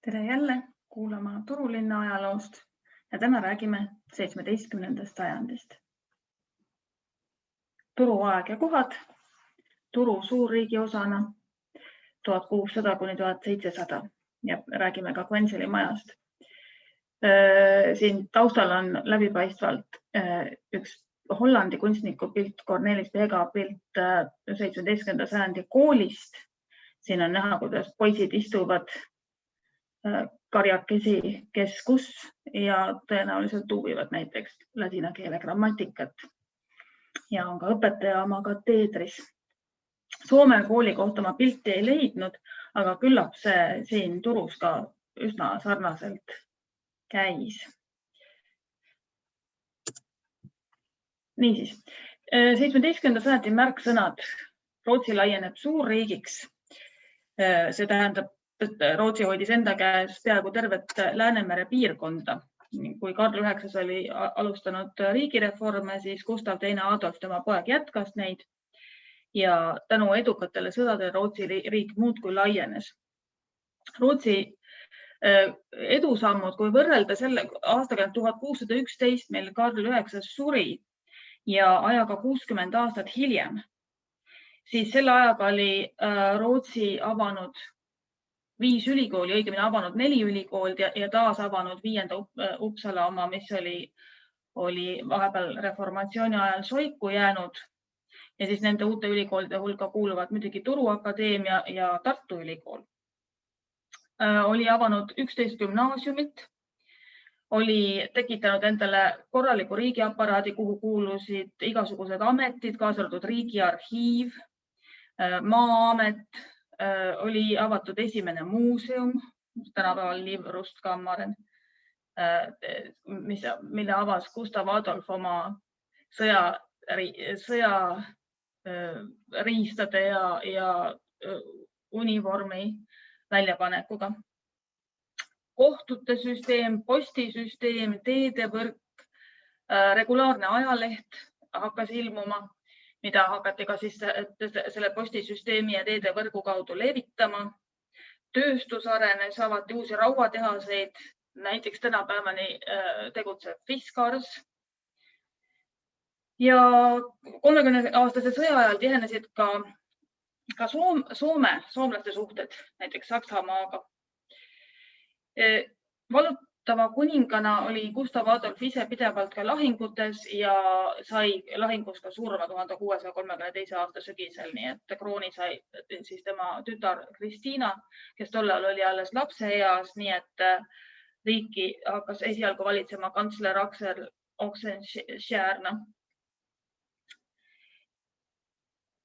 Tere jälle kuulama Turulinna ajaloost ja täna räägime 17. sajandist. Turu aeg ja kohad, Turu suurriigi osana 1600–1700 ja räägime ka Kvenseli majast. Siin taustal on läbipaistvalt üks Hollandi kunstniku pilt, Cornelis Vega pilt 17. sajandi koolist. Siin on näha, kuidas poisid istuvad karjakesi kes kus ja tõenäoliselt uurivad näiteks ladina keele grammatikat ja on ka õpetaja oma kateedris. Soome kooli kohta ma pilti ei leidnud, aga küllap see siin Turus ka üsna sarnaselt käis. Niisiis, 17. sajandi märksõnad. Rootsi laieneb suurriigiks. See tähendab, et Rootsi hoidis enda käes peaaegu tervet Läänemere piirkonda. Kui Karl IX oli alustanud riigireforme, siis Gustav II Adolf, tema poeg, jätkas neid ja tänu edukatele sõdadele Rootsi riik muudkui laienes. Rootsi edusammud, kui võrrelda selle aastaga 1611, meil Karl IX suri ja ajaga 60 aastat hiljem, siis selle ajaga oli Rootsi avanud 5 ülikooli, õigemini avanud 4 ülikooli ja taas avanud 5. Uppsala oma, mis oli vahepeal reformatsiooni ajal soiku jäänud. Ja siis nende uute ülikoolide hulka kuuluvad muidugi Turu Akadeemia ja Tartu Ülikool. Oli avanud 11 gümnaasiumit, oli tekitanud endale korraliku riigiaparaadi, kuhu kuulusid igasugused ametid, kaasa arvatud riigiarhiiv, Maa-amet, oli avatud esimene muuseum, tänapäeval Livrustkammaren, mille avas Gustav Adolf oma sõjariistade ja univormi väljapanekuga. Kohtute süsteem, postisüsteem, teedevõrk, regulaarne ajaleht hakkas ilmuma, mida hakati ka siis selle postisüsteemi ja teedevõrgu kaudu levitama. Tööstus arenes, avati uusi rauatehaseid, näiteks tänapäevani tegutseb Fiskars. Ja 30-aastase sõja ajal tihenesid ka soomlaste suhted, näiteks Saksamaaga. Valutava kuningana oli Gustav Adolf ise pidevalt ka lahingutes ja sai lahingus ka surma 1632. aasta sügisel, nii et krooni sai siis tema tütar Kristiina, kes tollal oli alles lapseeas, nii et riiki hakkas esialgu valitsema kantsler Axel Oxenstierna.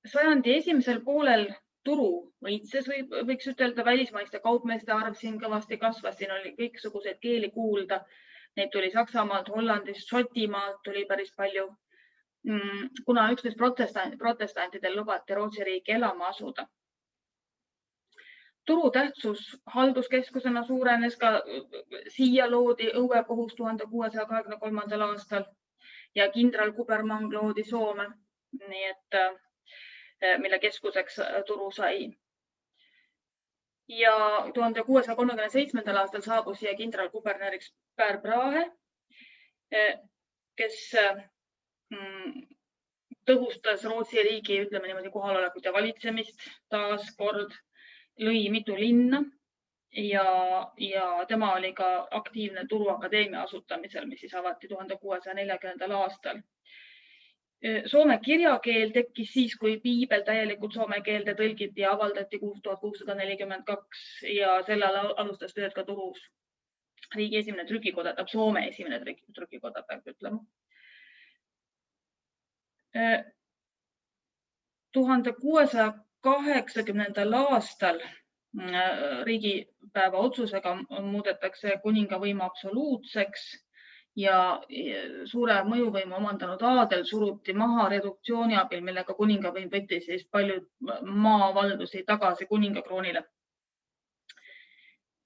Sajandi esimesel poolel Turu võitses, võiks ütelda, välismaiste kaupmeeste arv siin kõvasti kasvas, siin oli kõiksuguseid keeli kuulda. Neid tuli Saksamaalt, Hollandist, Šotimaalt tuli päris palju, kuna üksnes protestantidel lubati Rootsi riiki elama asuda. Turu tähtsus halduskeskusena suurenes, ka siia loodi õuekohus 1623. aastal ja kindral Kubermang loodi Soome, nii et mille keskuseks Turu sai. Ja 1637. aastal saabus siia kindral kuberneriks Per Brahe, kes tõhustas Rootsi riigi, ütleme niimoodi, kohalolekut ja valitsemist, taas kord lõi mitu linna ja tema oli ka aktiivne Turu Akadeemia asutamisel, mis siis avati 1640. aastal. Soome kirjakeel tekkis siis, kui piibel täielikult soome keelde tõlgiti ja avaldati 1642 ja sellel alustas tööd ka Turus. Riigi esimene trükikoda, Soome esimene trükikoda, peab ütlema. 1680. aastal riigipäeva otsusega muudetakse kuningavõim absoluutseks ja suure mõjuvõimu omandanud aadel suruti maha reduktsiooni abil, millega kuningavõim võttis siis paljud maavaldusi tagasi kuningakroonile.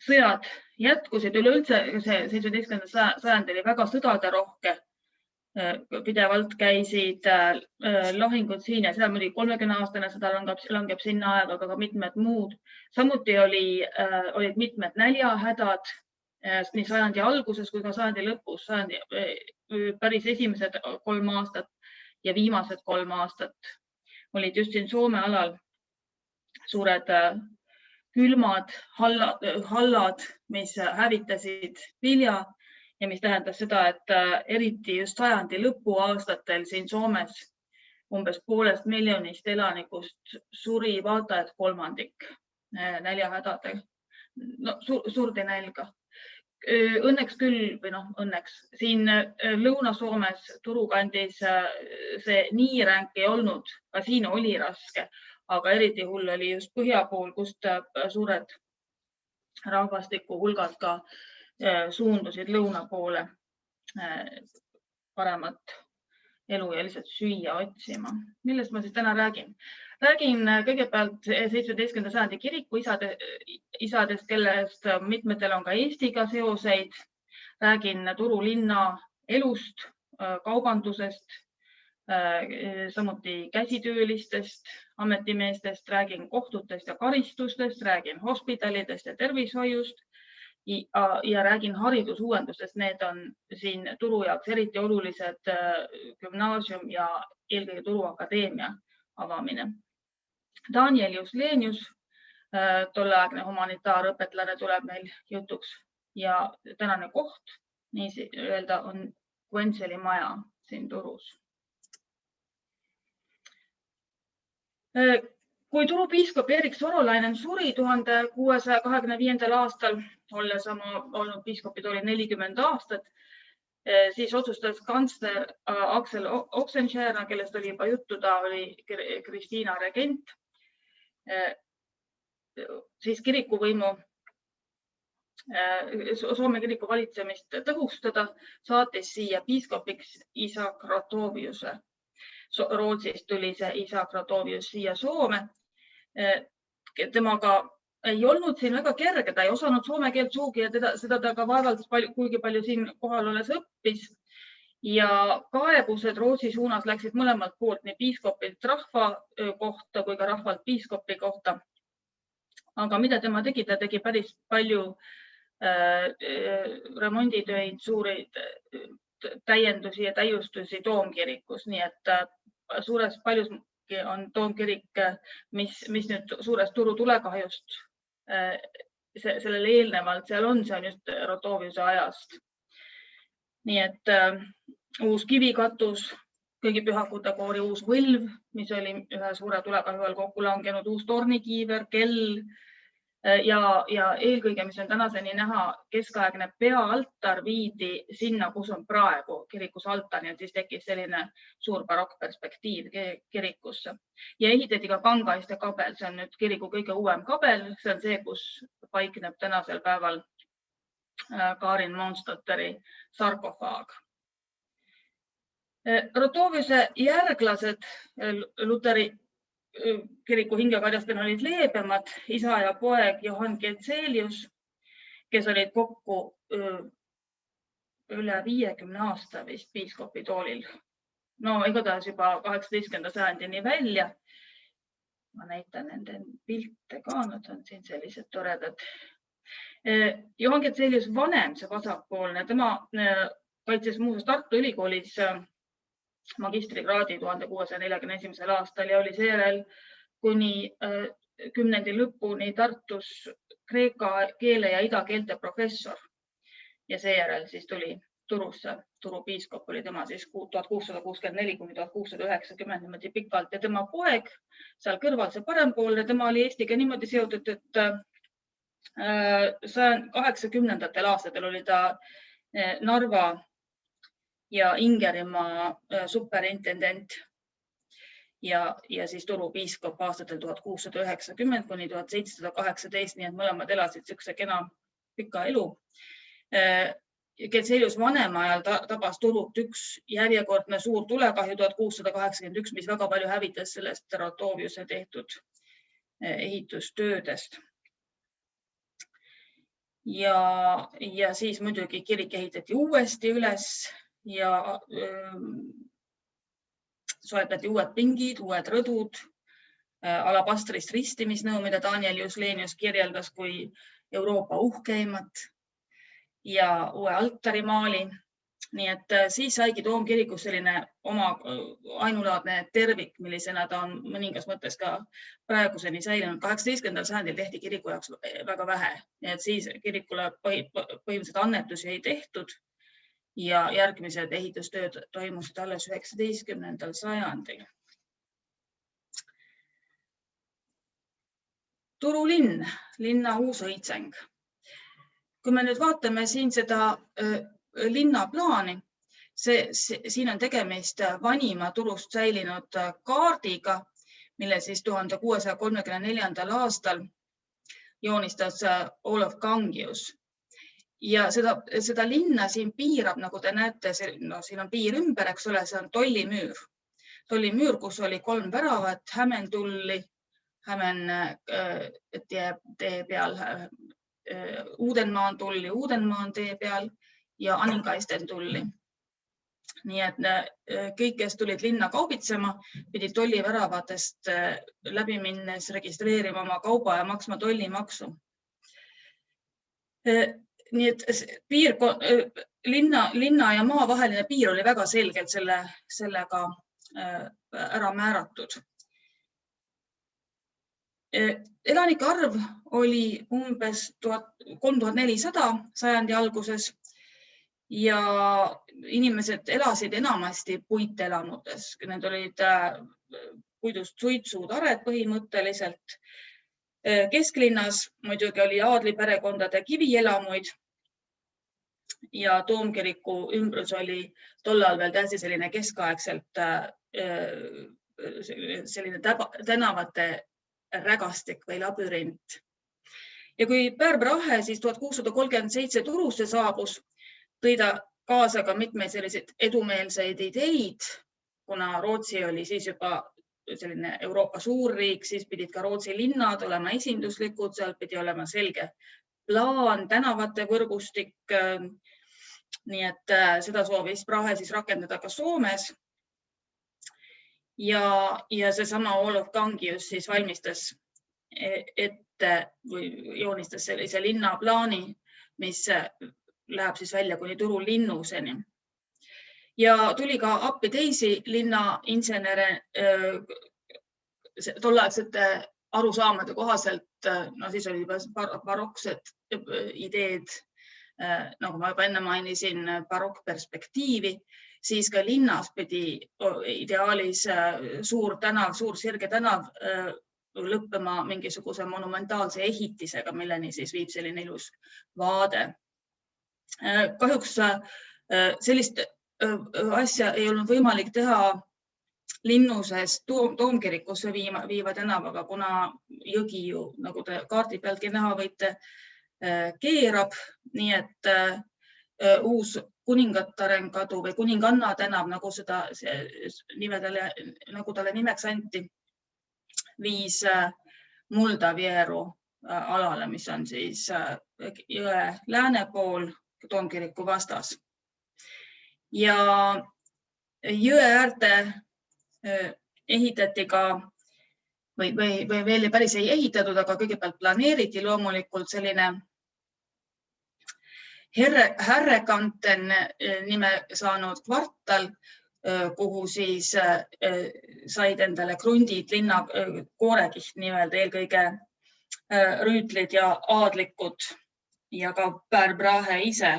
Sõjad jätkusid üleüldse, see 17. sajand oli väga sõdade rohke pidevalt käisid lahingud siin ja seal muidugi 30-aastane sõda langeb sinna aega, aga ka mitmed muud. Samuti olid mitmed näljahädad nii sajandi alguses kui ka sajandi lõpus, päris esimesed 3 aastat ja viimased 3 aastat olid just siin Soome alal suured külmad hallad, mis hävitasid vilja ja mis tähendas seda, et eriti just sajandi lõpu aastatel siin Soomes umbes 500 000 elanikust suri vaata et 1/3 näljahädade. No, surdi nälga. Õnneks küll, või õnneks siin Lõuna-Soomes Turukandis see nii ränk ei olnud, ka siin oli raske, aga eriti hull oli just põhja pool, kust suured rahvastiku hulgad ka suundusid lõuna poole paremat elu ja lihtsalt süüa otsima. Millest ma siis täna räägin? Räägin kõigepealt 17. sajandi kiriku isadest, kellest mitmetel on ka Eestiga seoseid. Räägin Turu linna elust, kaubandusest, samuti käsitöölistest, ametimeestest, räägin kohtutest ja karistustest, räägin hospidalidest ja tervishoiust ja räägin haridusuuendustest. Need on siin Turu jaoks eriti olulised gümnaasium ja eelkõige Turu Akadeemia avamine. Danielius Lenius, tolleaegne humanitaarõpetlane, tuleb meil jutuks ja tänane koht, nii öelda, on Guentseli maja siin Turus. Kui Turu piiskop Erik Sorolainen suri 1625. aastal, olles olnud piiskopid oli 40 aastat, siis otsustas kantsler Axel Oxenstierna, kellest oli juba juttu, ta oli Kristiina regent, siis kirikuvõimu, Soome kiriku valitsemist tõhustada, saatis siia piiskopiks isa Grotoviuse. Rootsist tuli see isa Grotovius siia Soome. Temaga ei olnud siin väga kerge, ta ei osanud soome keelt suugi ja seda ta ka vaevalt kuigi palju siin kohal olles õppis. Ja kaebused Rootsi suunas läksid mõlemalt poolt, nii piiskopilt rahva kohta kui ka rahvalt piiskopi kohta. Aga mida tema tegi? Ta tegi päris palju remonditöid, suuri täiendusi ja täiustusi toomkirikus, nii et suures paljus on toomkirik, mis nüüd suurest Turu tulekahjust sellele eelnevalt seal on, see on just Rotoviuse ajast. Nii et uus kivikatus, kõigi pühakute koori uus võlv, mis oli ühe suure tulekahju all kokku langenud, uus tornikiiver, kell ja eelkõige, mis on tänaseni näha, keskaegne peaaltar viidi sinna, kus on praegu kirikus altar, ja siis tekkis selline suur barokkperspektiiv kirikusse. Ja ehitati ka kangaiste kabel, see on nüüd kiriku kõige uuem kabel, see on see, kus paikneb tänasel päeval Karin Monstotteri sarkofaag. Rotoviuse järglased Luteri kiriku hingekarjastel olid leebemad, isa ja poeg Johann Getzelius, kes olid kokku üle 50 aasta vist piiskopi toolil. No igatahes juba 18. sajandini välja. Ma näitan nende pilte ka, nad on siin sellised toredad. Johann Getzelius vanem, see vasakpoolne, tema kaitses muuseas Tartu Ülikoolis magistrikraadi 1641. aastal ja oli seejärel kuni 10. lõpuni Tartus kreeka keele ja idakeelte professor. Ja seejärel siis tuli Turusse. Turu piiskop oli tema siis 1664 kuni 1690 niimoodi pikalt ja tema poeg seal kõrval, see parempoolne, tema oli Eestiga niimoodi seotud, et 80. aastatel oli ta Narva ja Ingerimaa superintendent ja siis Turu piiskop aastatel 1690 kuni 1718, nii et mõlemad elasid siukse kena pika elu. Getzelius vanema ajal tabas Turut üks järjekordne suur tulekahju 1681, mis väga palju hävitas sellest Rotoviuse tehtud ehitustöödest. Ja siis muidugi kirik ehitati uuesti üles ja soetati uued pingid, uued rõdud, alabastrist ristimisnõu, mida Daniel Juslenius kirjeldas kui Euroopa uhkeimat ja uue altarimaali. Nii et siis saigi Toomkirikus selline oma ainulaadne tervik, millisena ta on mõningas mõttes ka praeguseni säilinud. 18. sajandil tehti kiriku jaoks väga vähe, nii et siis kirikule põhimõtteliselt annetusi ei tehtud ja järgmised ehitustööd toimusid alles 19. sajandil. Turu linn, linna uus õitseng. Kui me nüüd vaatame siin seda linnaplaani, siin on tegemist vanima turust säilinud kaardiga, mille siis 1634. aastal joonistas Olav Kangius. Ja seda linna siin piirab, nagu te näete, siin on piir ümber, eks ole, see on tollimüür. Tollimüür, kus oli 3 väravat, Hämen tulli, Hämen tee peal, Uudenmaan tulli, Uudenmaan tee peal ja Aningaisten tulli. Nii et kõik, kes tulid linna kaubitsema, pidid tolliväravatest läbi minnes registreerima oma kauba ja maksma tollimaksu. Nii et piir, linna ja maa vaheline piir oli väga selgelt sellega ära määratud. Elanike arv oli umbes 3400 sajandi alguses ja inimesed elasid enamasti puitelamutes. Need olid puidust suitsutared põhimõtteliselt. Kesklinnas muidugi oli aadliperekondade kivielamuid ja Toomkiriku ümbrus oli tollal veel täiesti selline keskaegselt selline tänavate rägastik või labürint. Ja kui Pär Brahe siis 1637 Turusse saabus, tõi ta kaasa ka mitmeid selliseid edumeelseid ideid, kuna Rootsi oli siis juba selline Euroopa suurriik, siis pidid ka Rootsi linnad olema esinduslikud, seal pidi olema selge plaan, tänavate võrgustik. Nii et seda soovis Brahe siis rakendada ka Soomes. Ja seesama Olav Kangius siis valmistas ette või joonistas sellise linnaplaani, mis läheb siis välja kuni Turu linnuseni. Ja tuli ka appi teisi linnainsenere tolleaegsete arusaamade kohaselt, no siis oli juba baroksed ideed, nagu ma juba enne mainisin, barokkperspektiivi, siis ka linnas pidi ideaalis suur sirge tänav lõppema mingisuguse monumentaalse ehitisega, milleni siis viib selline ilus vaade. Kahjuks sellist asja ei olnud võimalik teha linnusest Toomkirikusse viiva tänavaga, kuna jõgi ju, nagu te kaardi pealtki näha võite, keerab, nii et uus Kuningataren kadu või Kuninganna tänav, nagu talle nimeks anti, viis Muldavieru alale, mis on siis jõe lääne pool Toomkiriku vastas. Ja jõe äärte ehitati ka, või veel päris ei ehitatud, aga kõigepealt planeeriti loomulikult selline Herrekanten nime saanud kvartal, kuhu siis said endale krundid linna koorekiht nii-öelda, eelkõige rüütlid ja aadlikud ja ka Pär Brahe ise,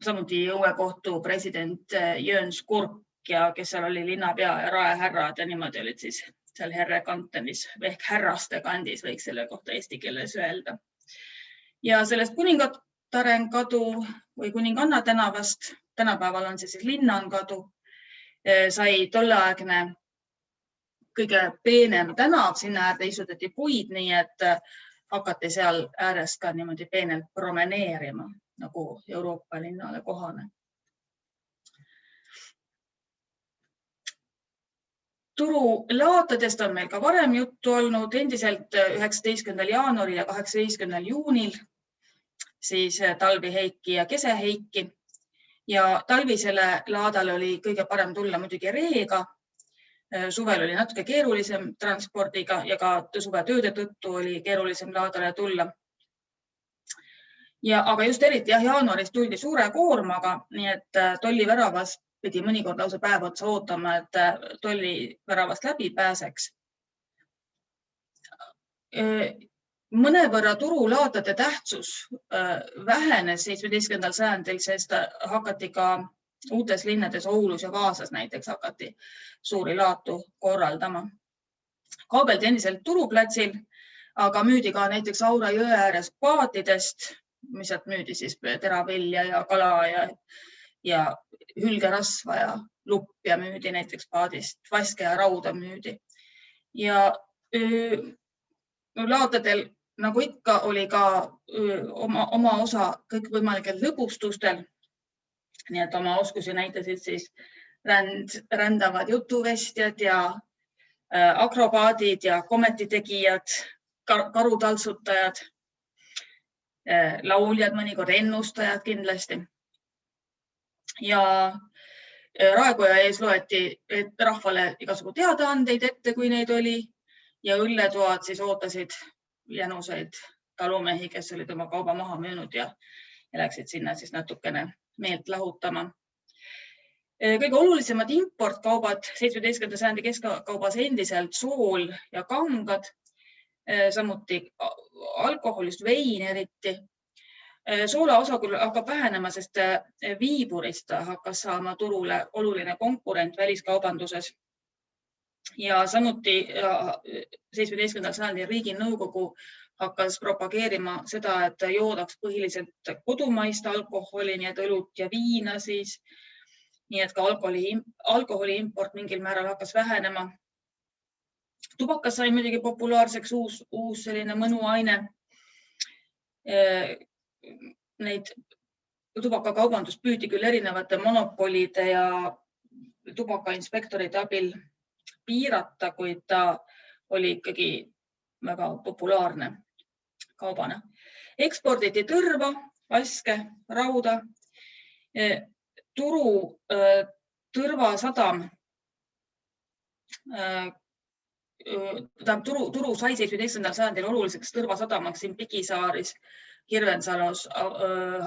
samuti õuekohtu president Jöns Kurk, kes seal oli linnapea ja raehärrad ja niimoodi olid siis seal Herrekantenis ehk härraste kandis, võiks selle kohta eesti keeles öelda. Ja sellest Kuningataren kadu või Kuninganna tänavast, tänapäeval on see siis Linnan kadu, sai tolleaegne kõige peenem tänav, sinna äärde istutati puid, nii et hakati seal ääres ka niimoodi peenelt promeneerima, nagu Euroopa linnale kohane. Turu laatadest on meil ka varem juttu olnud, endiselt 19. jaanuaril ja 18. juunil, siis Talviheiki ja Keseheiki. ja talvisele laadale oli kõige parem tulla muidugi reega. Suvel oli natuke keerulisem transpordiga ja ka suvetööde tõttu oli keerulisem laadale tulla. Aga just eriti jaanuaris tuldi suure koormaga, nii et tolliväravas pidi mõnikord lausa päev otsa ootama, et tolliväravast läbi pääseks. Mõnevõrra turulaadade tähtsus vähenes 17. sajandil, sest hakati ka uutes linnades Oulus ja Vaasas näiteks hakati suuri laatu korraldama. Kaubeldi endiselt turuplatsil, aga müüdi ka näiteks Aura jõe ääres paatidest, mis sealt müüdi siis teravilja ja kala ja hülgerasva ja luppja müüdi näiteks paadist, vaske ja rauda müüdi. Ja laatadel, nagu ikka, oli ka oma osa kõikvõimalikel lõbustustel. Nii et oma oskusi näitasid siis rändavad jutuvestjad ja akrobaadid ja kometitegijad, karutaltsutajad, lauljad, mõnikord ennustajad kindlasti. Ja raekoja ees loeti rahvale igasugu teadaandeid ette, kui neid oli, ja õlletoad siis ootasid jänuseid talumehi, kes olid oma kauba maha müünud ja läksid sinna siis natukene meelt lahutama. Kõige olulisemad importkaubad 17. sajandi keskkaubas endiselt sool ja kangad, samuti alkoholist, vein eriti. Soola osa küll hakkab vähenema, sest viiburist hakkas saama turule oluline konkurent väliskaubanduses. Ja samuti 17. sajandi Riiginõukogu hakkas propageerima seda, et joodaks põhiliselt kodumaist alkoholi, nii et õlut ja viina siis. Nii et ka alkoholi import mingil määral hakkas vähenema. Tubakas sai muidugi populaarseks uus selline mõnuaine. Neid tubakakaubandust püüdi küll erinevate monopolide ja tubakainspektorite abil piirata, kuid ta oli ikkagi väga populaarne kaubana. Eksporditi tõrva, vaske, rauda. Turu sai 17. sajandil oluliseks tõrvasadamaks siin Pigisaaris, Hirvensalus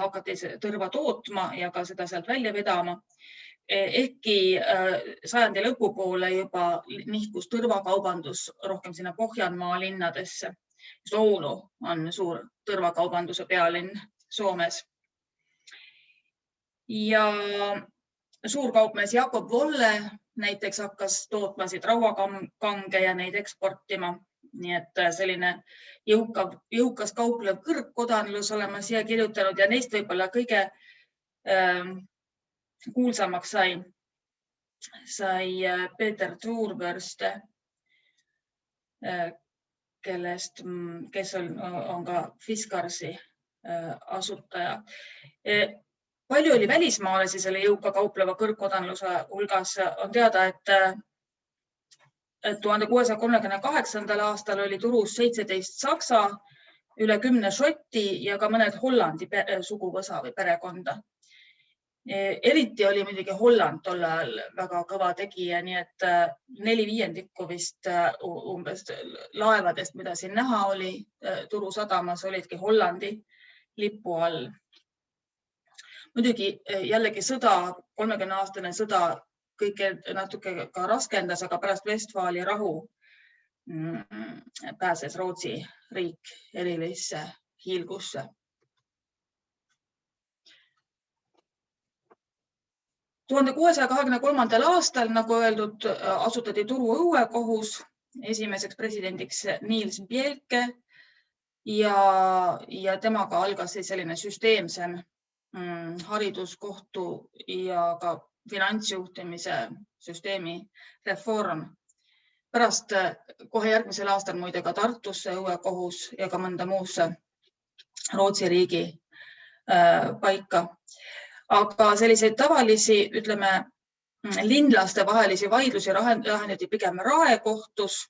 hakati tõrva tootma ja ka seda sealt välja vedama. Ehkki sajandi lõpupoole juba nihkus tõrvakaubandus rohkem sinna Pohjanmaa linnadesse. Oulu on suur tõrvakaubanduse pealinn Soomes. Ja suurkaupmees Jakob Volle näiteks hakkas tootma siit rauakange ja neid eksportima. Nii et selline jõukas kauplev kõrgkodanlus olema siia kirjutanud ja neist võib-olla kõige kuulsamaks sai Peeter Tuurvörste, kes on ka Fiskarsi asutaja. Palju oli välismaalasi selle jõuka kaupleva kõrgkodanluse hulgas. On teada, et 1638. aastal oli turus 17 saksa, üle 10 šoti ja ka mõned Hollandi suguvõsa või perekonda. Eriti oli muidugi Holland tol ajal väga kõva tegija, nii et 4/5 vist umbes laevadest, mida siin näha oli turusadamas, olidki Hollandi lipu all. Muidugi jällegi sõda, 30-aastane sõda kõike natuke ka raskendas, aga pärast Vestfaali rahu pääses Rootsi riik erilisse hiilgusse. 1623. aastal, nagu öeldud, asutati Turu õuekohus, esimeseks presidendiks Niels Bjelke ja temaga algas selline süsteemsem hariduskohtu ja ka finantsjuhtimise süsteemi reform. Pärast kohe järgmisel aastal muide ka Tartusse õuekohus ja ka mõnda muusse Rootsi riigi paika. Aga selliseid tavalisi, ütleme, linlaste vahelisi vaidlusi lahendati pigem raekohtus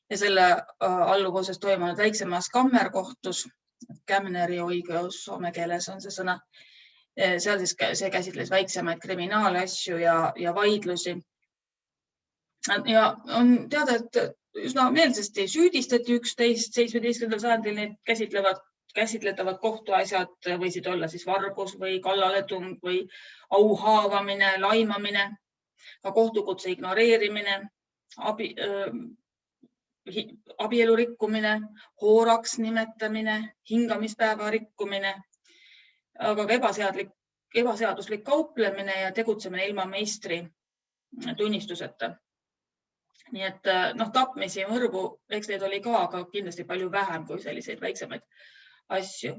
ja selle alluvuses toimunud väiksemas kammerkohtus. Kämneri õigus soome keeles on see sõna. Seal siis see käsitles väiksemaid kriminaalasju ja vaidlusi. Ja on teada, et üsna meelsasti süüdistati 17. sajandil neid käsitletavad kohtuasjad võisid olla siis vargus või kallaletung või auhaavamine, laimamine, ka kohtukutse ignoreerimine, abielu rikkumine, hooraks nimetamine, hingamispäeva rikkumine, aga ka ebaseaduslik kauplemine ja tegutsemine ilma meistri tunnistuseta. Nii et tapmisi ja mõrvu, eks neid oli ka, aga kindlasti palju vähem kui selliseid väiksemaid asju.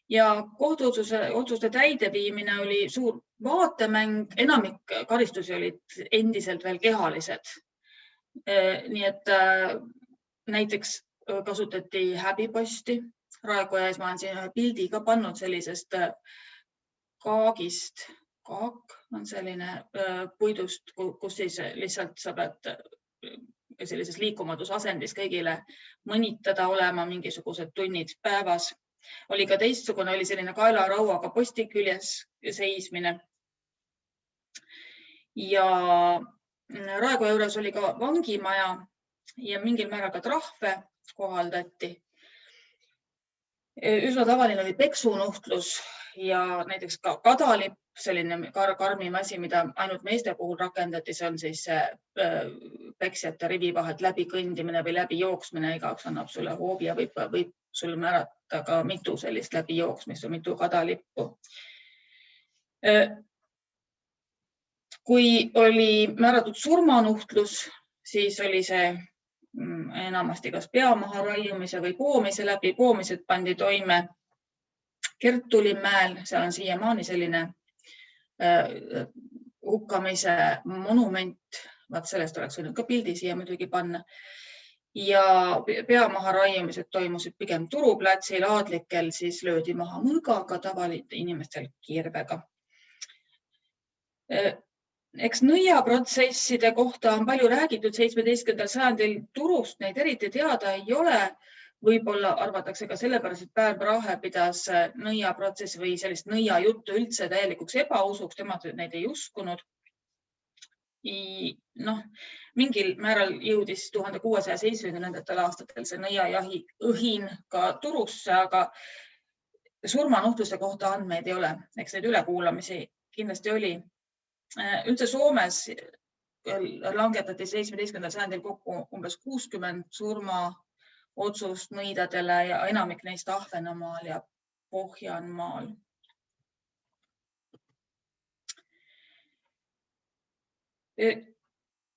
Ja kohtuotsuste täideviimine oli suur vaatemäng, enamik karistusi olid endiselt veel kehalised. Nii et näiteks kasutati häbiposti. Raekoja ees ma olen siin ühe pildi ka pannud sellisest kaagist. Kaak on selline puidust, kus siis lihtsalt sa pead sellises liikumatusasendis kõigile mõnitada olema mingisugused tunnid päevas. Oli ka teistsugune, oli selline kaelarauaga posti küljes seismine. Ja Raekoja juures oli ka vangimaja ja mingil määral ka trahve kohaldati. Üsna tavaline oli peksunuhtlus ja näiteks ka kadalipp, selline karmim asi, mida ainult meeste puhul rakendati, see on siis peksjate rivi vahelt läbi kõndimine või läbi jooksmine. Igaüks annab sulle hoovi ja võib sul määrata ka mitu sellist läbi jooksmist või mitu kadalippu. Kui oli määratud surmanuhtlus, siis oli see enamasti kas pea maha raiumise või poomise läbi. Poomised pandi toime Kertulimäel, seal on siiamaani selline hukkamise monument, vaat sellest oleks võinud ka pildi siia muidugi panna. Ja pea maha raiumised toimusid pigem turuplatsil, aadlikel siis löödi maha mõõgaga, tavaliselt inimestel kirvega. Eks nõiaprotsesside kohta on palju räägitud 17. sajandil. Turust neid eriti teada ei ole. Võib-olla arvatakse ka sellepärast, et Pär Brahe pidas nõiaprotsessi või sellist nõia juttu üldse täielikuks ebausuks. Tema neid ei uskunud. Mingil määral jõudis 1670. aastatel see nõiajahi õhin ka Turusse, aga surmanuhtluste kohta andmeid ei ole. Eks neid ülekuulamisi kindlasti oli. Üldse Soomes langetati 17. sajandil kokku umbes 60 surmaotsust nõidadele ja enamik neist Ahvenamaal ja Pohjanmaal.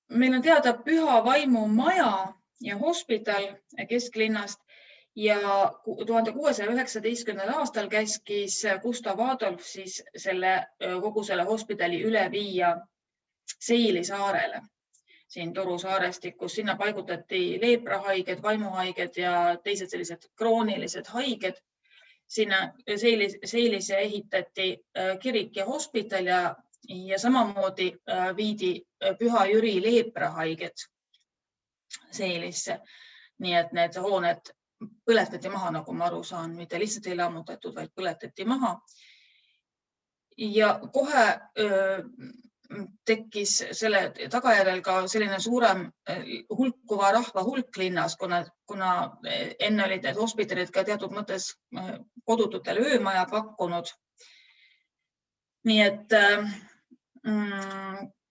Meil on teada Püha Vaimu maja ja hospital kesklinnast ja 1619. aastal käskis Gustav Adolf siis kogu selle hospitali üle viia Seili saarele, siin Turu saarestikus. Sinna paigutati leeprahaiged, vaimuhaiged ja teised sellised kroonilised haiged. Sinna Seilisse ehitati kirik ja hospital ja samamoodi viidi Püha Jüri leeprahaiged Seilisse. Nii et need hooned põletati maha, nagu ma aru saan, mitte lihtsalt ei lammutatud, vaid põletati maha. Ja kohe tekkis selle tagajärjel ka selline suurem hulkuva rahva hulk linnas, kuna enne olid need hospitalid ka teatud mõttes kodututele öömaja pakkunud. Nii et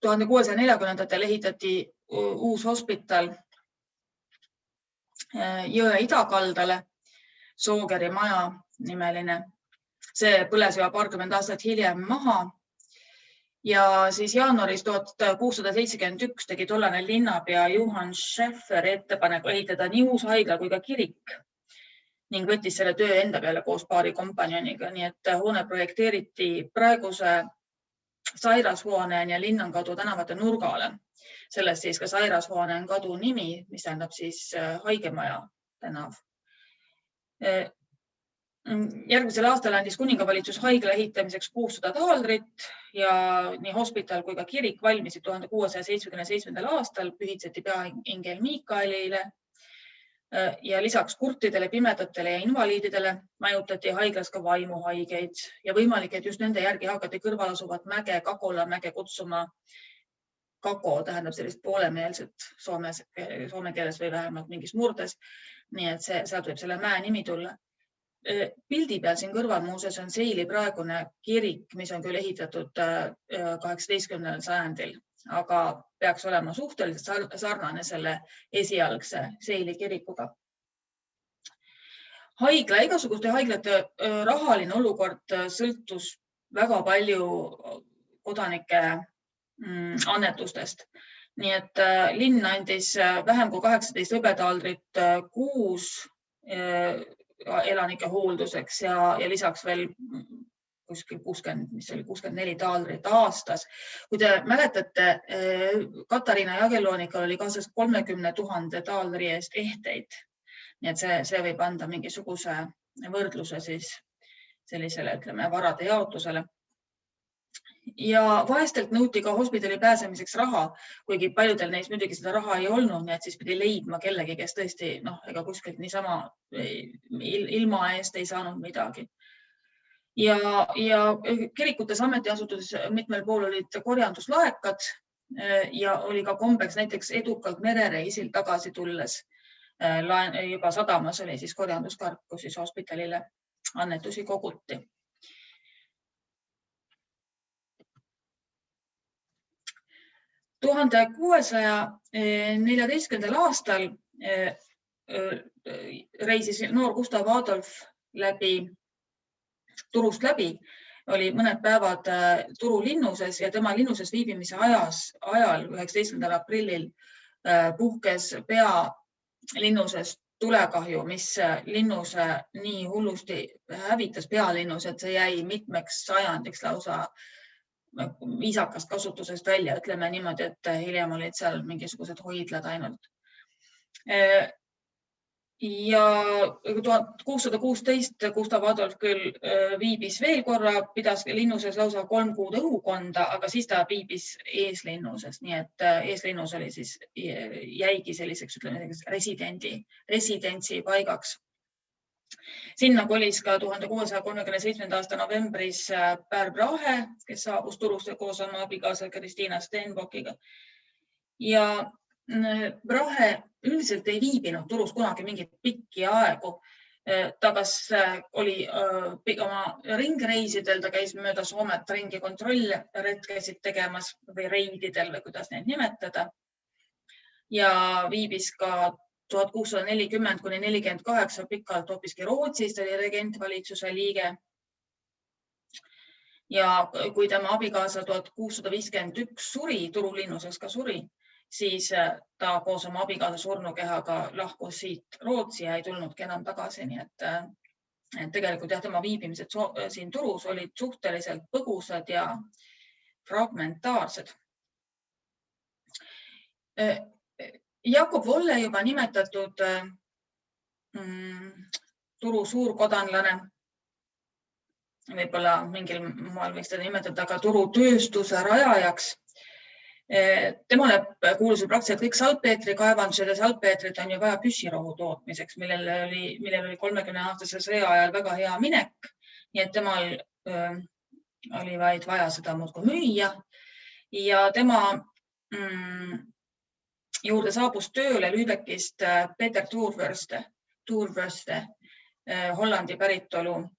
1640. ehitati uus hospital jõe idakaldale, Soogeri maja nimeline. See põles juba paarkümmend aastat hiljem maha. Ja siis jaanuaris 1671 tegi tollane linnapea Johann Schäffer ettepaneku ehitada nii uus haigla kui ka kirik ning võttis selle töö enda peale koos paari kompanjoniga. Nii et hoone projekteeriti praeguse Sairashoone ja Linnankadu tänavate nurgale. Sellest siis ka Sairashoone on kadu nimi, mis tähendab siis Haigemaja tänav. Järgmisel aastal andis kuningavalitsus haigla ehitamiseks 600 taaldrit ja nii hospital kui ka kirik valmisid 1677. aastal, pühitseti peaingel Miikaelile. Ja lisaks kurtidele, pimedatele ja invaliididele majutati haiglas ka vaimuhaigeid ja võimalik, et just nende järgi hakati kõrval asuvat mäge, Kakola mäge kutsuma. Kako tähendab sellist poolemeelset soome keeles või vähemalt mingis murdes. Nii et sealt võib selle mäe nimi tulla. Pildi peal siin kõrval muuseas on Seili praegune kirik, mis on küll ehitatud 18. sajandil, aga peaks olema suhteliselt sarnane selle esialgse Seili kirikuga. Igasuguste haiglate rahaline olukord sõltus väga palju kodanike annetustest. Nii et linn andis vähem kui 18 hõbedaaldrit kuus elanike hoolduseks ja lisaks veel kuskil 64 daaldrit aastas. Kui te mäletate, Katariina Jagellonikal oli kaasas 30 000 daaldri eest ehteid. Nii et see võib anda mingisuguse võrdluse siis sellisele, ütleme, varade jaotusele. Ja vaestelt nõuti ka hospitali pääsemiseks raha, kuigi paljudel neist muidugi seda raha ei olnud, nii et siis pidi leidma kellegi, kes tõesti ega kuskilt niisama ilma eest ei saanud midagi. Ja kirikutes ametiasutuses mitmel pool olid korjanduslaekad ja oli ka kombeks näiteks edukalt merereisil tagasi tulles. Juba sadamas oli siis korjanduskarp, kus siis hospitalile annetusi koguti. 1614. aastal reisis noor Gustav Adolf Turust läbi, oli mõned päevad Turu linnuses ja tema linnuses viibimise ajal 19. aprillil puhkes pealinnuses tulekahju, mis linnuse nii hullusti hävitas pealinnus, et see jäi mitmeks sajandiks lausa viisakast kasutusest välja, ütleme niimoodi, et hiljem olid seal mingisugused hoidlad ainult. Ja 1616 Gustav Adolf küll viibis veel korra, pidas linnuses lausa 3 kuud õhukonda, aga siis ta viibis eeslinnuses, nii et eeslinnus oli siis, jäigi selliseks, ütleme, residentsi paigaks. Sinna kolis ka 1637. aasta novembris Per Brahe, kes saabus Turusse koos oma abikaasa Kristiina Stenbockiga. Ja Brahe üldiselt ei viibinud Turus kunagi mingit pikki aegu. Ta kas oli oma ringreisidel, ta käis mööda Soomet ringi kontrollretkesid tegemas või reididel või kuidas neid nimetada. Ja viibis ka 1640–48 pikalt hoopiski Rootsis, ta oli regentvalitsuse liige. Ja kui tema abikaasa 1651 suri, Turu linnuses ka suri, siis ta koos oma abikaasa surnukehaga lahkus siit Rootsi ja ei tulnudki enam tagasi. Nii et tegelikult jah, tema viibimised siin Turus olid suhteliselt põgusad ja fragmentaarsed. Jakob Volle juba nimetatud Turu suurkodanlane, võib-olla mingil moel võiks teda nimetada ka Turu tööstuse rajajaks. Temale kuulusid praktiliselt kõik salpeetri kaevandused ja salpeetrid on ju vaja püssirohu tootmiseks, millel oli 30-aastase sõja ajal väga hea minek. Nii et temal oli vaid vaja seda muudkui müüa ja tema juurde saabus tööle Lübeckist Peter Toerveste, Hollandi päritolu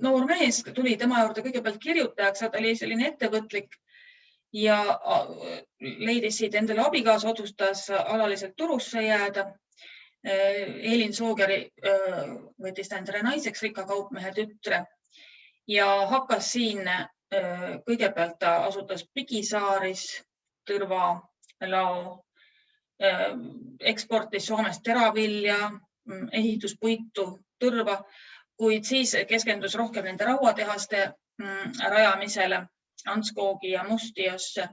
noor mees, tuli tema juurde kõigepealt kirjutajaks, ta oli selline ettevõtlik ja leidis siit endale abikaasa, otsustas alaliselt Turusse jääda. Elin Soogeri võttis ta endale naiseks, rikka kaupmehe tütre ja hakkas siin kõigepealt ta asutas Pigisaaris tõrvalao, eksportis Soomest teravilja, ehituspuitu, tõrva, kuid siis keskendus rohkem nende rauatehaste rajamisele Antskoogi ja Mustiosse.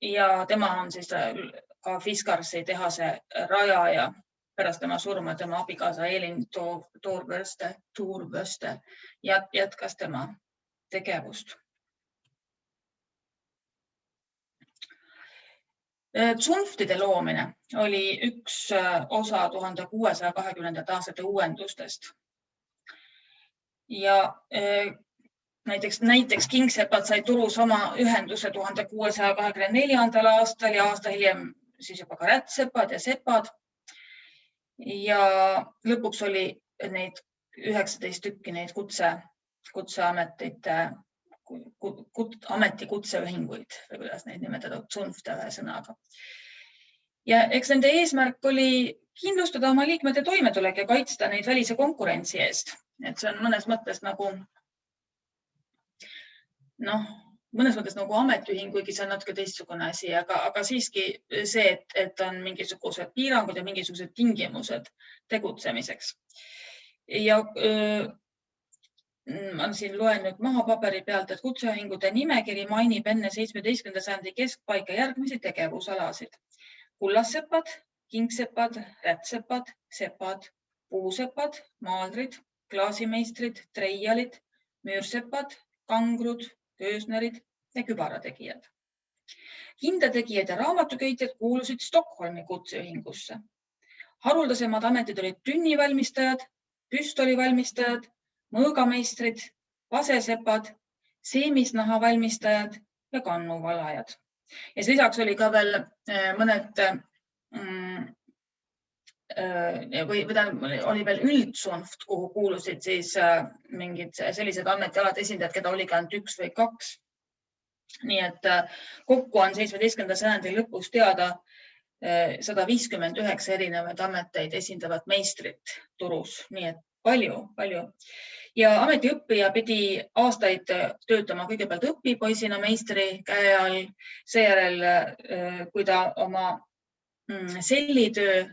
Ja tema on siis ka Fiskarsi tehase rajaja. Pärast tema surma tema abikaasa Elin Toerveste jätkas tema tegevust. Zunftide loomine oli üks osa 1620. aastate uuendustest. Ja näiteks kingsepad sai turus oma ühenduse 1624. aastal ja aasta hiljem siis juba ka rätsepad ja sepad. Ja lõpuks oli neid 19 tükki neid kutseametite ametikutseühinguid või kuidas neid nimetada, Zunfte ühe sõnaga. Ja eks nende eesmärk oli kindlustada oma liikmete toimetulek ja kaitsta neid välise konkurentsi eest. Et see on mõnes mõttes nagu ametiühing, kuigi see on natuke teistsugune asi, aga siiski see, et on mingisugused piirangud ja mingisugused tingimused tegutsemiseks. Ja ma siin loen nüüd maha paberi pealt, et kutseühingute nimekiri mainib enne 17. sajandi keskpaika järgmisi tegevusalasid. Kullassepad, kingsepad, rätsepad, sepad, puusepad, maaldrid, klaasimeistrid, treialid, müürsepad, kangrud, köösnerid ja kübarategijad. Kindategijad ja raamatuköitjad kuulusid Stockholmi kutseühingusse. Haruldasemad ametid olid tünnivalmistajad, püstolivalmistajad, mõõgameistrid, pasesepad, seemisnaha valmistajad ja kannuvalajad. Ja lisaks oli ka veel mõned oli veel üldzunft, kuhu kuulusid siis mingid sellised ametialade esindajad, keda oli ka ainult üks või kaks. Nii et kokku on 17. sajandi lõpus teada 159 erinevaid ameteid esindavat meistrit turus. Nii et palju. Ja ametiõppija pidi aastaid töötama kõigepealt õpipoisina meistri käe all, seejärel, kui ta oma sellitöö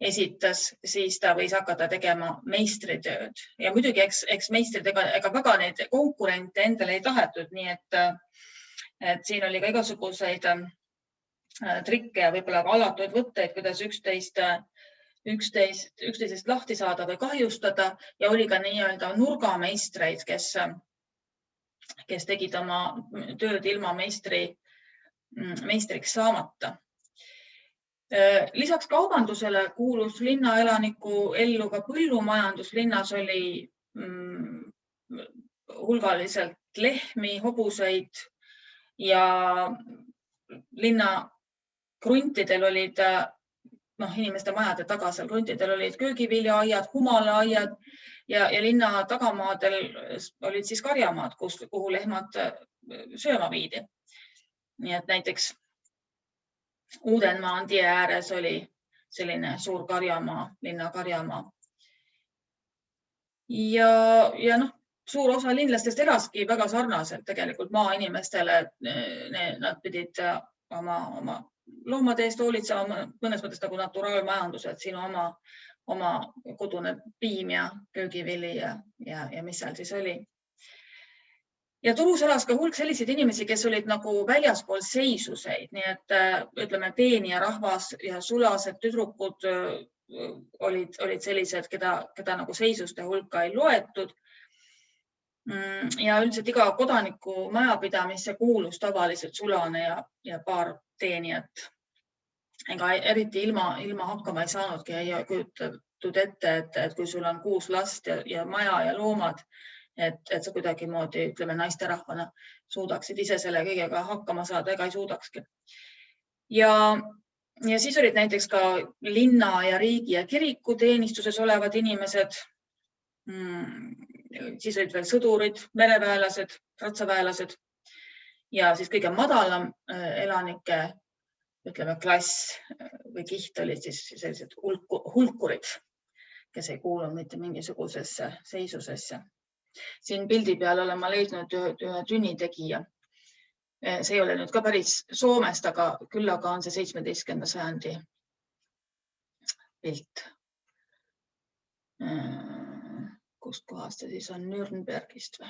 esitas, siis ta võis hakata tegema meistritööd. Ja muidugi, eks meistrid ega väga neid konkurente endale ei tahetud, nii et siin oli ka igasuguseid trikke ja võib-olla ka alatuid võtteid, kuidas üksteisest lahti saada või kahjustada ja oli ka nii-öelda nurgameistreid, kes tegid oma tööd ilma meistriks saamata. Lisaks kaubandusele kuulus linnaelaniku ellu ka põllumajandus. Linnas oli hulgaliselt lehmi, hobuseid ja linna kruntidel olid inimeste majade taga seal kruntidel olid köögiviljaaiad, humalaaiad ja linna tagamaadel olid siis karjamaad, kuhu lehmad sööma viidi. Nii et näiteks Uudenmaan tie ääres oli selline suur karjamaa, linna karjamaa. Ja suur osa linlastest elaski väga sarnaselt tegelikult maainimestele. Nad pidid oma loomade eest hoolitsema mõnes mõttes nagu naturaalmajandus, et sinu oma kodune piim ja köögivili ja mis seal siis oli. Ja turus elas ka hulk selliseid inimesi, kes olid nagu väljaspool seisuseid, nii et ütleme teenija rahvas ja sulased tüdrukud olid sellised, keda nagu seisuste hulka ei loetud. Ja üldiselt iga kodaniku majapidamisse kuulus tavaliselt sulane ja paar teenijat. Ega eriti ilma hakkama ei saanudki, ei kujutatud ette, et kui sul on 6 last ja maja ja loomad, et sa kuidagi moodi, ütleme, naiste rahvana suudaksid ise selle kõigega hakkama saada, ega ei suudakski. Ja siis olid näiteks ka linna ja riigi ja kiriku teenistuses olevad inimesed. Siis olid veel sõdurid, mereväelased, ratsaväelased ja siis kõige madalam elanike, ütleme, klass või kiht olid siis sellised hulkurid, kes ei kuulu mitte mingisugusesse seisusesse. Siin pildi peal olen ma leidnud ühe tünnitegija. See ei ole nüüd ka päris Soomest, aga küll aga on see 17. sajandi pilt. Kust kohast see siis on? Nürnbergist või?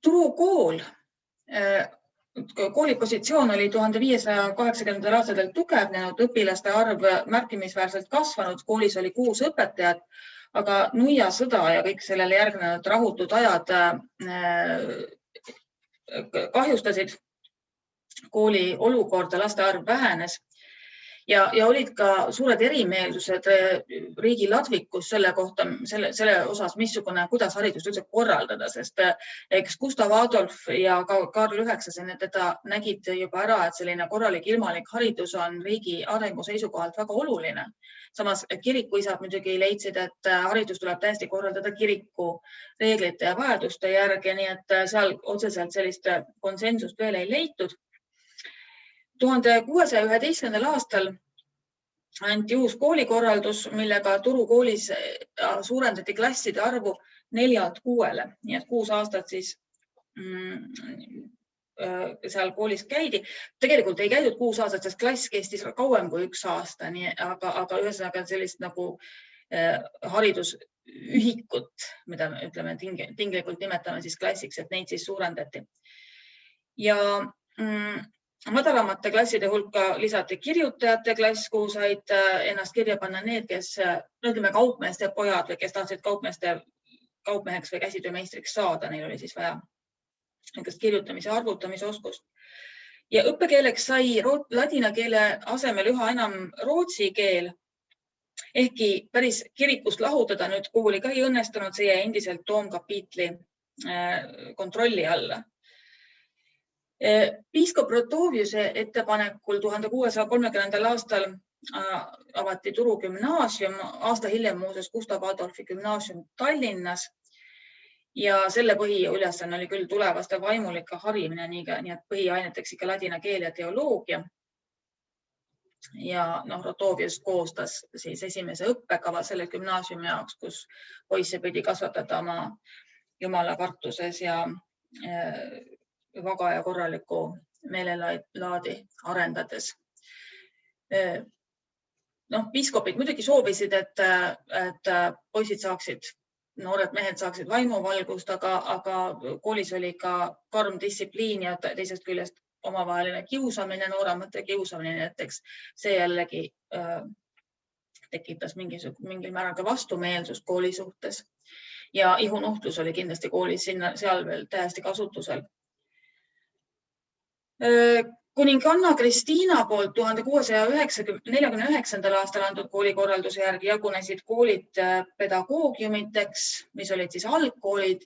Turukool. Kooli positsioon oli 1580. aastatel tugevnenud, õpilaste arv märkimisväärselt kasvanud, koolis oli 6 õpetajat, Aga Nuia sõda ja kõik sellele järgnenud rahutud ajad kahjustasid kooli olukorda, laste arv vähenes ja olid ka suured erimeelsused riigi ladvikus selle kohta, selle osas, kuidas haridust üldse korraldada, sest eks Gustav Adolf ja ka Karl IX teda nägid juba ära, et selline korralik ilmalik haridus on riigi arengu seisukohalt väga oluline. Samas kirikuisad muidugi leidsid, et haridus tuleb täiesti korraldada kiriku reeglite ja vajaduste järgi, nii et seal otseselt sellist konsensust veel ei leitud. 1611. aastal anti uus koolikorraldus, millega Turu koolis suurendati klasside arvu 4-lt 6-le, nii et 6 aastat siis seal koolis käidi. Tegelikult ei käidud 6 aastat, sest klass kestis kauem kui 1 aasta, aga ühesõnaga sellist nagu haridusühikut, mida me ütleme tinglikult nimetame siis klassiks, et neid siis suurendati. Ja madalamate klasside hulka lisati kirjutajate klass, kuhu said ennast kirja panna need, kes kaupmeeste pojad või kes tahtsid kaupmeheks või käsitöömeistriks saada. Neil oli siis vaja kirjutamise ja arvutamise oskust. Ja õppekeeleks sai ladina keele asemel üha enam rootsi keel. Ehkki päris kirikust lahutada nüüd kooli ka ei õnnestunud, see jäi endiselt toomkapiitli kontrolli alla. Piiskop Rotoviuse ettepanekul 1630. aastal avati Turu gümnaasium, aasta hiljem muuseas Gustav Adolfi gümnaasium Tallinnas ja selle põhiülesanne oli küll tulevaste vaimulike harimine, nii et põhiaineteks ikka ladina keel ja teoloogia. Ja Rotovius koostas siis esimese õppekava selle gümnaasiumi jaoks, kus poisse pidi kasvatada oma jumalakartuses ja vaga ja korraliku meelelaadi arendades. Piiskopid muidugi soovisid, et poisid saaksid, noored mehed saaksid vaimuvalgust, aga koolis oli ka karm distsipliin ja teisest küljest omavaheline kiusamine, nooremate kiusamine näiteks. See jällegi tekitas mingil määral ka vastumeelsust kooli suhtes. Ja ihunuhtlus oli kindlasti koolis seal veel täiesti kasutusel. Kuninganna Kristiina poolt 1649. aastal antud koolikorralduse järgi jagunesid koolid pedagoogiumiteks, mis olid siis algkoolid,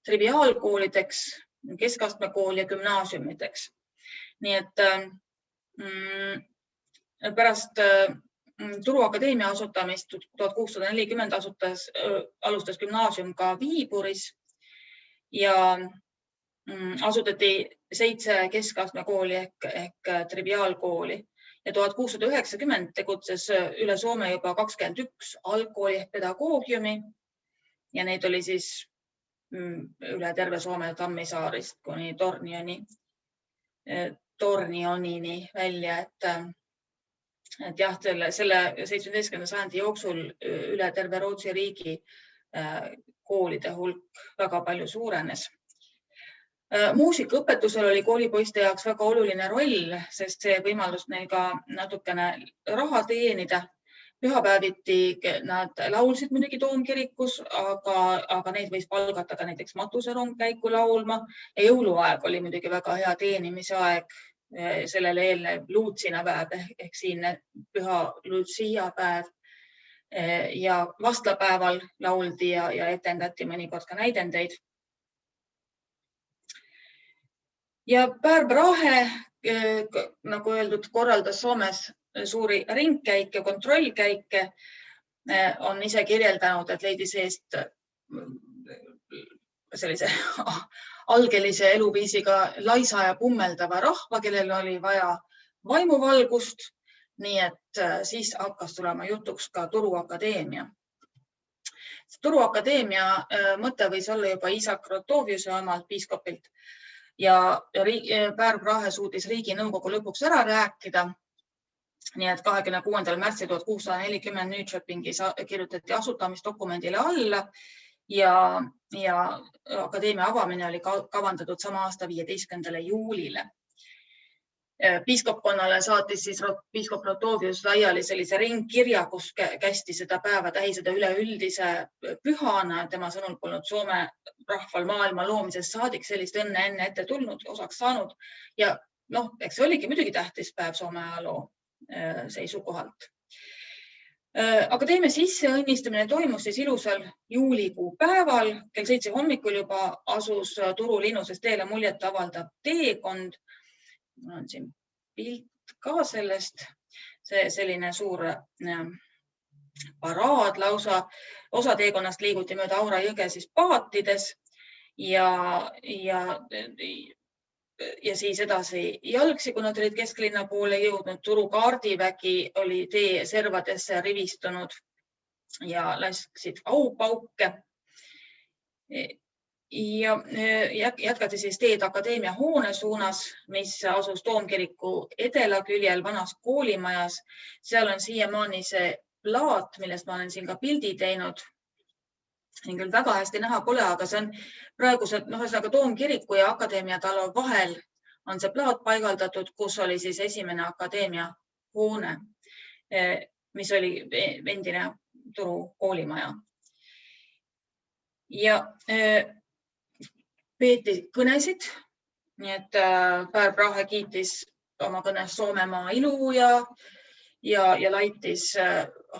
triviaalkoolideks, keskastmekool ja gümnaasiumiteks. Nii et pärast Turu Akadeemia asutamist 1640 alustas gümnaasium ka Viiburis ja asutati 7 keskastmekooli ehk triviaalkooli ja 1690 tegutses üle Soome juba 21 algkooli ehk pedagoogiumi ja neid oli siis üle terve Soome Tammisaarist kuni Tornionini välja, et jah, selle 17. sajandi jooksul üle terve Rootsi riigi koolide hulk väga palju suurenes. Muusikaõpetusel oli koolipoiste jaoks väga oluline roll, sest see võimalus neil ka natukene raha teenida. Pühapäeviti nad laulsid muidugi toomkirikus, aga neid võis palgata ka näiteks matuserongkäiku laulma. Ja jõuluaeg oli muidugi väga hea teenimise aeg, sellele eelnev luutsinapäev ehk siinne püha Lucia päev. Ja vastlapäeval lauldi ja etendati mõnikord ka näidendeid. Ja Pär Brahe, nagu öeldud, korraldas Soomes suuri ringkäike, kontrollkäike, on ise kirjeldanud, et leidis eest sellise algelise eluviisiga laisa ja pummeldava rahva, kellel oli vaja vaimuvalgust, nii et siis hakkas tulema jutuks ka Turu Akadeemia. Turu Akadeemia mõte võis olla juba Isak Rotoviuse omalt piiskopilt ja Pär Brahe suutis riigi nõukogu lõpuks ära rääkida. Nii et 26. märtsil 1640 Nyköpingis kirjutati asutamisdokumendile alla ja akadeemia avamine oli kavandatud sama aasta 15. juulile. piiskopkonnale saatis siis piiskop Rotovius laiali sellise ringkirja, kus kästi seda päeva tähiseda üleüldise pühana. Tema sõnul polnud Soome rahval maailma loomisest saadik sellist õnne enne ette tulnud, osaks saanud. Ja eks see oligi muidugi tähtis päev Soome ajaloo seisukohalt. Akadeemia sisseõnnistamine toimus siis ilusal juulikuu päeval. Kell 7 hommikul juba asus Turu linnusest teele muljet avaldav teekond. Mul on siin pilt ka sellest. See selline suur paraad lausa. Osa teekonnast liiguti mööda Aura jõge siis paatides ja siis edasi jalgsi, kui nad olid kesklinna poole jõudnud. Turu kaardivägi oli tee servadesse rivistunud ja lasksid aupauke. Ja jätkati siis teed Akadeemia hoone suunas, mis asus Toomkiriku edelaküljel vanas koolimajas. Seal on siiamaani see plaat, millest ma olen siin ka pildi teinud. Siin küll väga hästi näha pole, aga see on praeguselt Toomkiriku ja Akadeemia talo vahel on see plaat paigaldatud, kus oli siis esimene Akadeemia hoone, mis oli endine Turu koolimaja. Ja peeti kõnesid, nii et Pär Brahe kiitis oma kõnes Soomemaa ilu ja laitis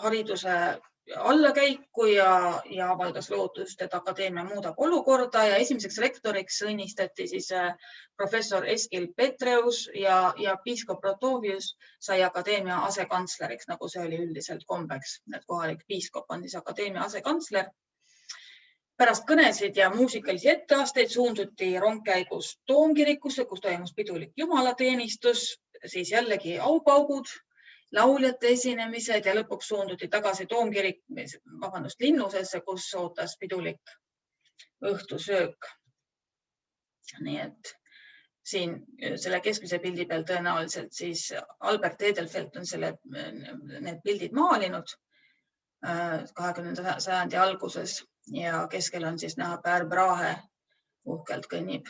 hariduse allakäiku ja avaldas lootust, et Akadeemia muudab olukorda ja esimeseks rektoriks õnnistati siis professor Eskil Petreus ja piiskop Rotovius sai Akadeemia asekantsleriks, nagu see oli üldiselt kombeks, et kohalik piiskop on siis Akadeemia asekantsler. Pärast kõnesid ja muusikalisi etteasteid suunduti rongkäigus Toomkirikusse, kus toimus pidulik jumalateenistus, siis jällegi aupaugud, lauljate esinemised ja lõpuks suunduti tagasi linnusesse, kus ootas pidulik õhtusöök. Nii et siin selle keskmise pildi peal tõenäoliselt siis Albert Edelfelt on need pildid maalinud 20. sajandi alguses ja keskel on siis näha Pär Brahe uhkelt kõnnib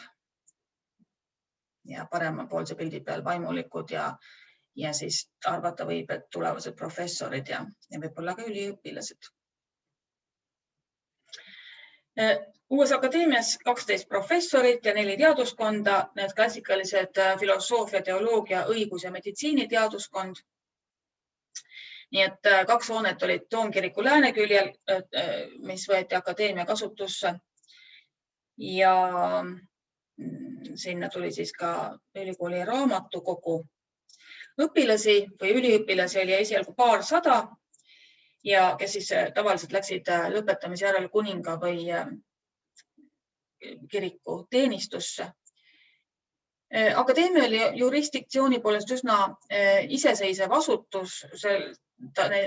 ja paremapoolse pildi peal vaimulikud ja siis arvata võib, et tulevased professorid ja võib-olla ka üliõpilased. Uues akadeemias 12 professorit ja 4 teaduskonda, need klassikalised filosoofia, teoloogia, õigus ja meditsiini teaduskond. Nii et 2 hoonet olid Toomkiriku lääneküljel, mis võeti akadeemia kasutusse ja sinna tuli siis ka ülikooli raamatukogu. Õpilasi või üliõpilasi oli esialgu paarsada ja kes siis tavaliselt läksid lõpetamise järel kuninga või kiriku teenistusse. Akadeemia oli jurisdiktsiooni poolest üsna iseseisev asutus,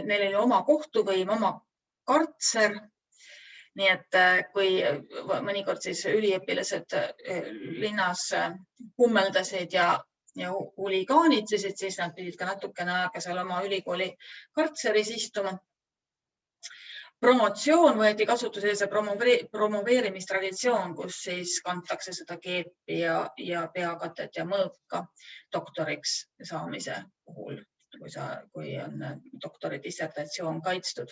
neil oli oma kohtuvõim, oma kartser. Nii et kui mõnikord siis üliõpilased linnas kummeldasid ja huligaanitsesid, siis nad pidid ka natukene aega seal oma ülikooli kartseris istuma. Promotsioon võeti kasutusele see promoveerimistraditsioon, kus siis kantakse seda keepi ja peakatet ja mõõka doktoriks saamise puhul, kui on doktori dissertatsioon kaitstud.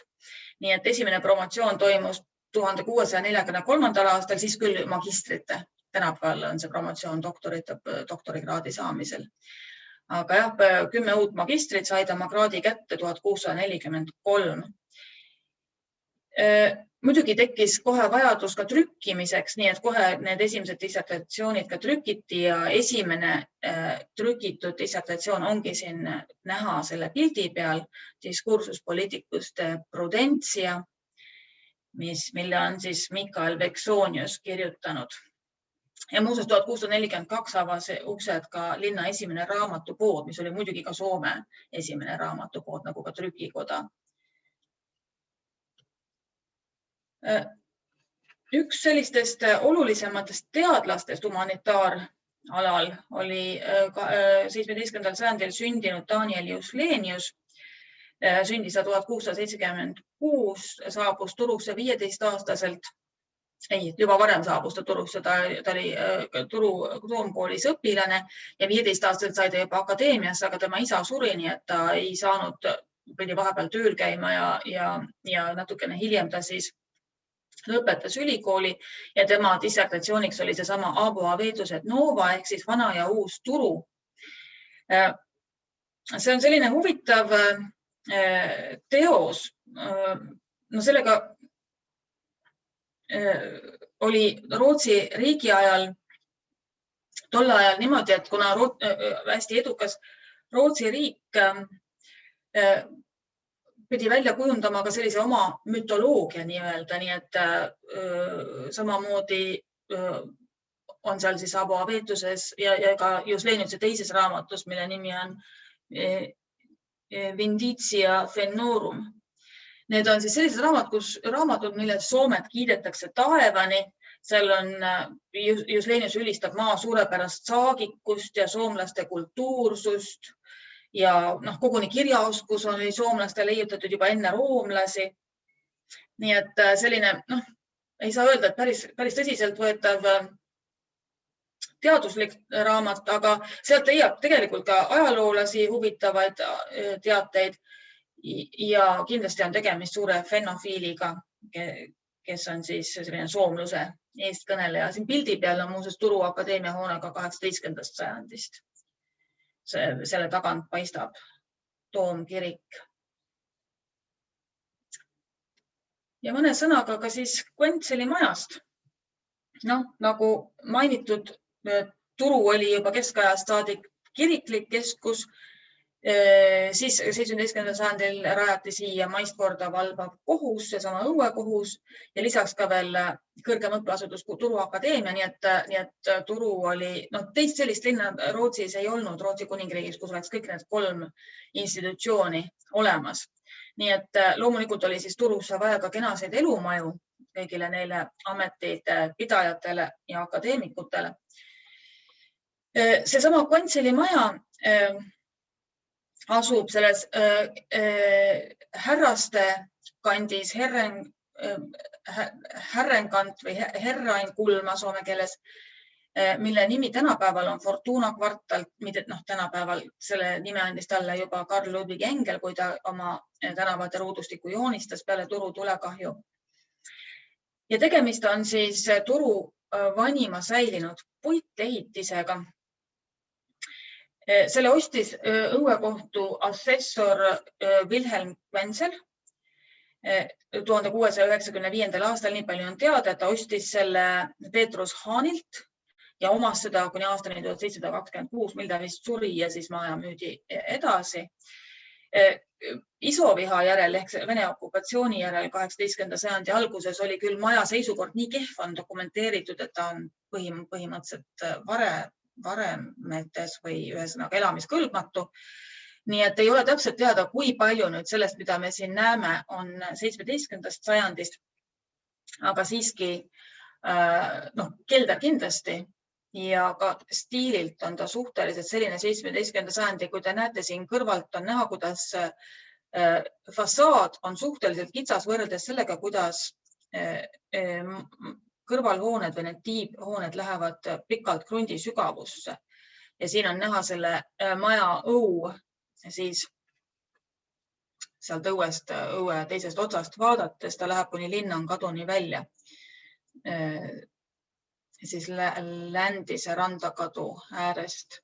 Nii et esimene promotsioon toimus 1643. aastal, siis küll magistrite. Tänapäeval on see promotsioon doktorikraadi saamisel. Aga jah, 10 uut magistrit said oma kraadi kätte 1643. Muidugi tekkis kohe vajadus ka trükkimiseks, nii et kohe need esimesed dissertatsioonid ka trükiti ja esimene trükitud dissertatsioon ongi siin näha selle pildi peal, diskursus politicust prudentia, mille on siis Mikael Vexonius kirjutanud. Ja muuseas 1642 avas uksed ka linna esimene raamatupood, mis oli muidugi ka Soome esimene raamatupood, nagu ka trükikoda. Üks sellistest olulisematest teadlastest humanitaaralal oli 17. sajandil sündinud Danielius Lenius. Sündis 1676, saabus Turusse 15-aastaselt juba varem saabus ta Turusse, ta oli Turu Toomkoolis õpilane ja 15-aastaselt sai ta juba akadeemiasse, aga tema isa suri, nii et ta ei saanud, pidi vahepeal tööl käima ja natukene hiljem ta siis lõpetas ülikooli ja tema dissertatsiooniks oli seesama Abo Avetus et Nova ehk siis vana ja uus Turu. See on selline huvitav teos. No sellega oli Rootsi riigi ajal, tol ajal niimoodi, et kuna hästi edukas Rootsi riik pidi välja kujundama ka sellise oma mütoloogia nii-öelda, nii et samamoodi on seal siis Abo Avetuses ja ka Jusleniuse teises raamatus, mille nimi on Vinditia Fennorum. Need on siis sellised raamatud, mille Soomet kiidetakse taevani. Seal on Juslenius ülistab maa suurepärast saagikust ja soomlaste kultuursust ja koguni kirjaoskus oli soomlaste leiutatud juba enne roomlasi. Nii et selline, ei saa öelda, et päris tõsiselt võetav teaduslik raamat, aga sealt leiab tegelikult ka ajaloolasi huvitavaid teateid ja kindlasti on tegemist suure fenofiiliga, kes on siis selline soomluse eestkõneleja. Siin pildi peal on muuseas Turu Akadeemia hoonega 18. sajandist. Selle tagant paistab Toomkirik. Ja mõne sõnaga ka siis Kventseli majast. Nagu mainitud, Turu oli juba keskajast saadik kiriklik keskus. Siis 17. sajandil rajati siia maist korda valvav kohus, seesama õuekohus ja lisaks ka veel kõrgem õppeasutus Turu Akadeemia, nii et Turu oli, teist sellist linna Rootsis ei olnud, Rootsi kuningriigis, kus oleks kõik need 3 institutsiooni olemas. Nii et loomulikult oli siis Turusse vaja ka kenaseid elumaju kõigile neile ametite pidajatele ja akadeemikutele. Seesama Kventseli maja asub selles härraste kandis Herrenkant või Herrainkulma soome keeles, mille nimi tänapäeval on Fortuna kvartal. Tänapäeval selle nime andis talle juba Carl Ludwig Engel, kui ta oma tänavate ruudustiku joonistas peale Turu tulekahju. Ja tegemist on siis Turu vanima säilinud puitehitisega. Selle ostis õuekohtu assessor Wilhelm Kventsel 1695. aastal, nii palju on teada, et ta ostis selle Petrus Haanilt ja omas seda kuni aastani 1726, mil ta vist suri ja siis maja müüdi edasi. Isoviha järel ehk Vene okupatsiooni järel 18. sajandi alguses oli küll maja seisukord nii kehv on dokumenteeritud, et ta on põhimõtteliselt varemetes või ühesõnaga elamiskõlbmatu. Nii et ei ole täpselt teada, kui palju nüüd sellest, mida me siin näeme, on 17. sajandist, aga siiski kelder kindlasti ja ka stiililt on ta suhteliselt selline 17. sajandi. Kui te näete siin kõrvalt on näha, kuidas fassaad on suhteliselt kitsas võrreldes sellega, kuidas kõrvalhooned või need tiibhooned lähevad pikalt krundi sügavusse. Ja siin on näha selle maja õu, siis sealt õue teisest otsast vaadates, ta läheb kuni linnan kaduni välja. Siis Ländise randakadu äärest.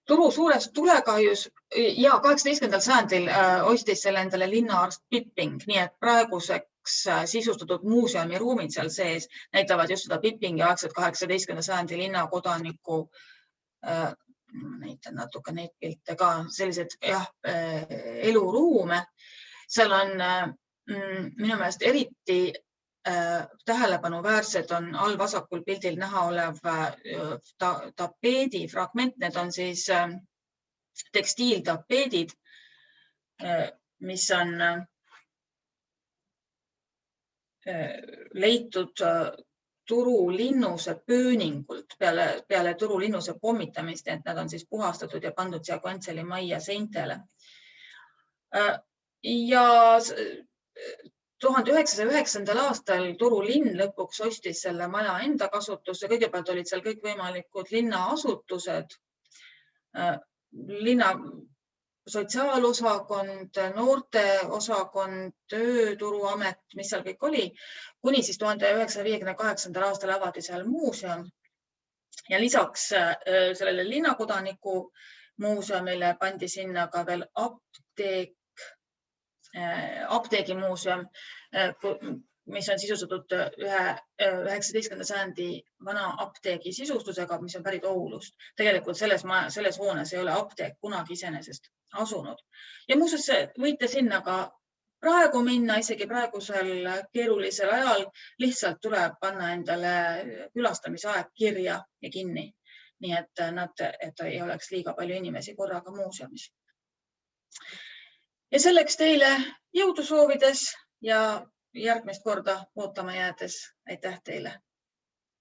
Turu suures tulekahjus ja 18. sajandil ostis selle endale linnaarst Pipping, nii et praeguseks sisustatud muuseumi ruumid seal sees näitavad just seda Pippingi aegset 18. sajandi linnakodaniku, näitan natuke neid pilte ka, sellised eluruume. Seal on minu meelest eriti tähelepanuväärsed on all vasakul pildil näha olev tapeedi fragment. Need on siis tekstiiltapeedid, mis on leitud Turu linnuse pööningult peale Turu linnuse pommitamist, et nad on siis puhastatud ja pandud siia Kventseli majja seintele. Ja 1909. aastal Turu linn lõpuks ostis selle maja enda kasutusse. Kõigepealt olid seal kõik võimalikud linnaasutused, linna sotsiaalosakond, noorteosakond, tööturuamet, mis seal kõik oli, kuni siis 1958. aastal avati seal muuseum. Ja lisaks sellele linnakodaniku muuseumile pandi sinna ka veel apteegimuuseum, mis on sisustatud ühe 19. sajandi vana apteegi sisustusega, mis on pärit Oulust. Tegelikult selles hoones ei ole apteek kunagi iseenesest asunud. Ja muuseas võite sinna ka praegu minna, isegi praegusel keerulisel ajal lihtsalt tuleb panna endale külastamisaeg kirja ja kinni. Nii et ei oleks liiga palju inimesi korraga muuseumis. Ja selleks teile jõudu soovides ja järgmist korda ootama jäädes. Aitäh teile!